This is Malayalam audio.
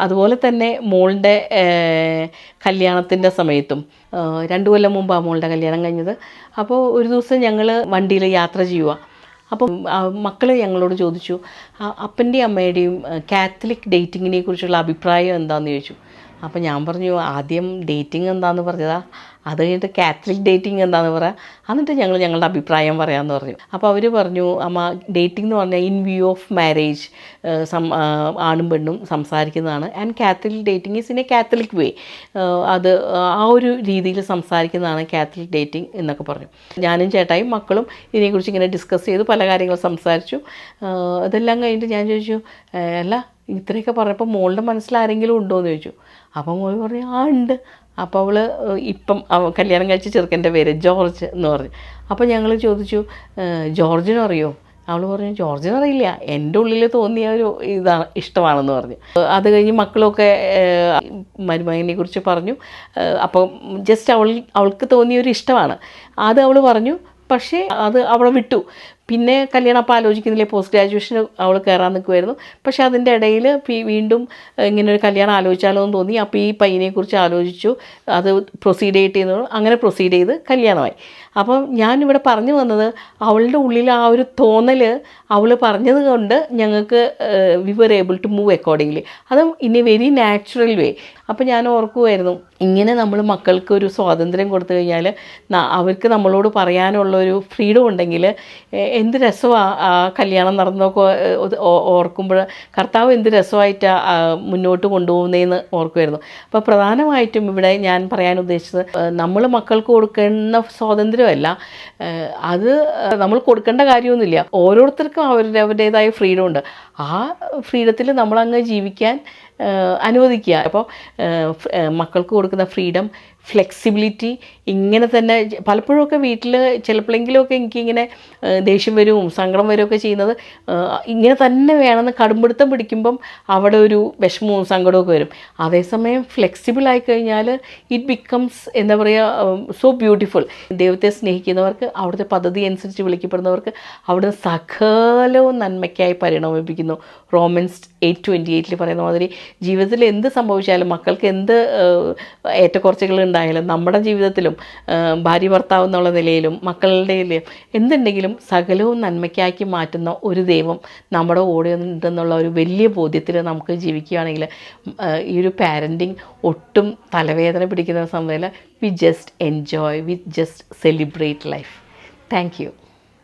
അതുപോലെ തന്നെ മോളുടെ കല്യാണത്തിൻ്റെ സമയത്തും 2 കൊല്ലം മുമ്പാണ് മോളുടെ കല്യാണം കഴിഞ്ഞത്. അപ്പോൾ ഒരു ദിവസം ഞങ്ങൾ വണ്ടിയിൽ യാത്ര ചെയ്യുക. അപ്പം മക്കൾ ഞങ്ങളോട് ചോദിച്ചു, അപ്പൻ്റെയും അമ്മയുടെയും കാത്തലിക് ഡേറ്റിങ്ങിനെ കുറിച്ചുള്ള അഭിപ്രായം എന്താണെന്ന് ചോദിച്ചു. അപ്പോൾ ഞാൻ പറഞ്ഞു, ആദ്യം ഡേറ്റിംഗ് എന്താണെന്ന് പറഞ്ഞതാ, അത് കഴിഞ്ഞിട്ട് കാത്തലിക് ഡേറ്റിംഗ് എന്താണെന്ന് പറയാം, എന്നിട്ട് ഞങ്ങളുടെ അഭിപ്രായം പറയാമെന്ന് പറഞ്ഞു. അപ്പോൾ അവർ പറഞ്ഞു, അമ്മ ഡേറ്റിംഗ് എന്ന് പറഞ്ഞാൽ ഇൻ വ്യൂ ഓഫ് മാരേജ് ആണും പെണ്ണും സംസാരിക്കുന്നതാണ്. And Catholic dating is in a Catholic way, അത് ആ ഒരു രീതിയിൽ സംസാരിക്കുന്നതാണ് കാത്തലിക് ഡേറ്റിംഗ് എന്നൊക്കെ പറഞ്ഞു. ഞാനും ചേട്ടായും മക്കളും ഇതിനെക്കുറിച്ച് ഇങ്ങനെ ഡിസ്കസ് ചെയ്തു, പല കാര്യങ്ങൾ സംസാരിച്ചു. അതെല്ലാം കഴിഞ്ഞിട്ട് ഞാൻ ചോദിച്ചു, അല്ല ഇത്രയൊക്കെ പറഞ്ഞപ്പോൾ മോളുടെ മനസ്സിൽ ആരെങ്കിലും ഉണ്ടോ എന്ന് ചോദിച്ചു. അപ്പം മോൾ പറഞ്ഞു, ഉണ്ട്. അപ്പോൾ അവൾ ഇപ്പം കല്യാണം കഴിച്ച ചെറുക്കൻ്റെ പേര് ജോർജ് എന്ന് പറഞ്ഞു. അപ്പോൾ ഞങ്ങൾ ചോദിച്ചു, ജോർജിനറിയോ? അവൾ പറഞ്ഞു, ജോർജിനറിയില്ല, എൻ്റെ ഉള്ളിൽ തോന്നിയ ഒരു ഇതാണ്, ഇഷ്ടമാണെന്ന് പറഞ്ഞു. അത് കഴിഞ്ഞ് മക്കളൊക്കെ മരുമകനെ കുറിച്ച് പറഞ്ഞു. അപ്പോൾ ജസ്റ്റ് അവൾക്ക് തോന്നിയൊരു ഇഷ്ടമാണ് അത് അവൾ പറഞ്ഞു. പക്ഷേ അത് അവളെ വിട്ടു. പിന്നെ കല്യാണം അപ്പോൾ ആലോചിക്കുന്നില്ലേ, പോസ്റ്റ് ഗ്രാജുവേഷന് അവൾ കയറാൻ നിൽക്കുമായിരുന്നു. പക്ഷേ അതിൻ്റെ ഇടയിൽ വീണ്ടും ഇങ്ങനെ ഒരു കല്യാണം ആലോചിച്ചാലോ എന്ന് തോന്നി. അപ്പോൾ ഈ പയ്യനെക്കുറിച്ച് ആലോചിച്ചു, അത് പ്രൊസീഡ് ചെയ്യുന്നു. അങ്ങനെ പ്രൊസീഡ് ചെയ്ത് കല്യാണമായി. അപ്പം ഞാനിവിടെ പറഞ്ഞു വന്നത്, അവളുടെ ഉള്ളിൽ ആ ഒരു തോന്നൽ അവൾ പറഞ്ഞത് കൊണ്ട് ഞങ്ങൾക്ക് we were able to move accordingly. അത് in a very natural way. അപ്പോൾ ഞാൻ ഓർക്കുമായിരുന്നു, ഇങ്ങനെ നമ്മൾ മക്കൾക്ക് ഒരു സ്വാതന്ത്ര്യം കൊടുത്തു കഴിഞ്ഞാൽ അവർക്ക് നമ്മളോട് പറയാനുള്ളൊരു ഫ്രീഡം ഉണ്ടെങ്കിൽ എന്ത് രസമാണ് ആ കല്യാണം നടന്നൊക്കെ ഓർക്കുമ്പോൾ, കർത്താവ് എന്ത് രസമായിട്ടാണ് മുന്നോട്ട് കൊണ്ടുപോകുന്നതെന്ന് ഓർക്കുമായിരുന്നു. അപ്പോൾ പ്രധാനമായിട്ടും ഇവിടെ ഞാൻ പറയാൻ ഉദ്ദേശിച്ചത്, നമ്മൾ മക്കൾക്ക് കൊടുക്കുന്ന സ്വാതന്ത്ര്യമല്ല, അത് നമ്മൾ കൊടുക്കേണ്ട കാര്യമൊന്നുമില്ല. ഓരോരുത്തർക്കും അവരുടേതായ ഫ്രീഡം ഉണ്ട്. ആ ഫ്രീഡത്തിൽ നമ്മളങ്ങ് ജീവിക്കാൻ അനുവദിക്കുക. അപ്പോൾ മക്കൾക്ക് കൊടുക്കുന്ന ഫ്രീഡം, ഫ്ലെക്സിബിലിറ്റി, ഇങ്ങനെ തന്നെ പലപ്പോഴൊക്കെ വീട്ടിൽ ചിലപ്പോഴെങ്കിലുമൊക്കെ എനിക്കിങ്ങനെ ദേഷ്യം വരും, സങ്കടം വരുമൊക്കെ ചെയ്യുന്നത് ഇങ്ങനെ തന്നെ വേണമെന്ന് കടുംപിടുത്തം പിടിക്കുമ്പം അവിടെ ഒരു വിഷമവും സങ്കടമൊക്കെ വരും. അതേസമയം ഫ്ലെക്സിബിൾ ആയിക്കഴിഞ്ഞാൽ ഇറ്റ് ബിക്കംസ് എന്താ പറയുക, സോ ബ്യൂട്ടിഫുൾ. ദൈവത്തെ സ്നേഹിക്കുന്നവർക്ക്, അവിടുത്തെ പദ്ധതി അനുസരിച്ച് വിളിക്കപ്പെടുന്നവർക്ക് അവിടുന്ന് സകലവും നന്മയ്ക്കായി പരിണമിപ്പിക്കുന്നു. റോമൻസ് 8:28 പറയുന്ന മാതിരി ജീവിതത്തിൽ എന്ത് സംഭവിച്ചാലും, മക്കൾക്ക് എന്ത് ഏറ്റക്കുറച്ചുകൾ ഉണ്ടായാലും, നമ്മുടെ ജീവിതത്തിലും ഭാര്യ ഭർത്താവ് എന്നുള്ള നിലയിലും മക്കളുടെ എന്തുണ്ടെങ്കിലും സകലവും നന്മയ്ക്കാക്കി മാറ്റുന്ന ഒരു ദൈവം നമ്മുടെ കൂടെ ഉണ്ടെന്നുള്ള ഒരു വലിയ ബോധ്യത്തിൽ നമുക്ക് ജീവിക്കുകയാണെങ്കിൽ ഈ ഒരു പാരൻറ്റിങ് ഒട്ടും തലവേദന പിടിക്കുന്ന സമയത്ത് we just enjoy, we just celebrate life. Thank you.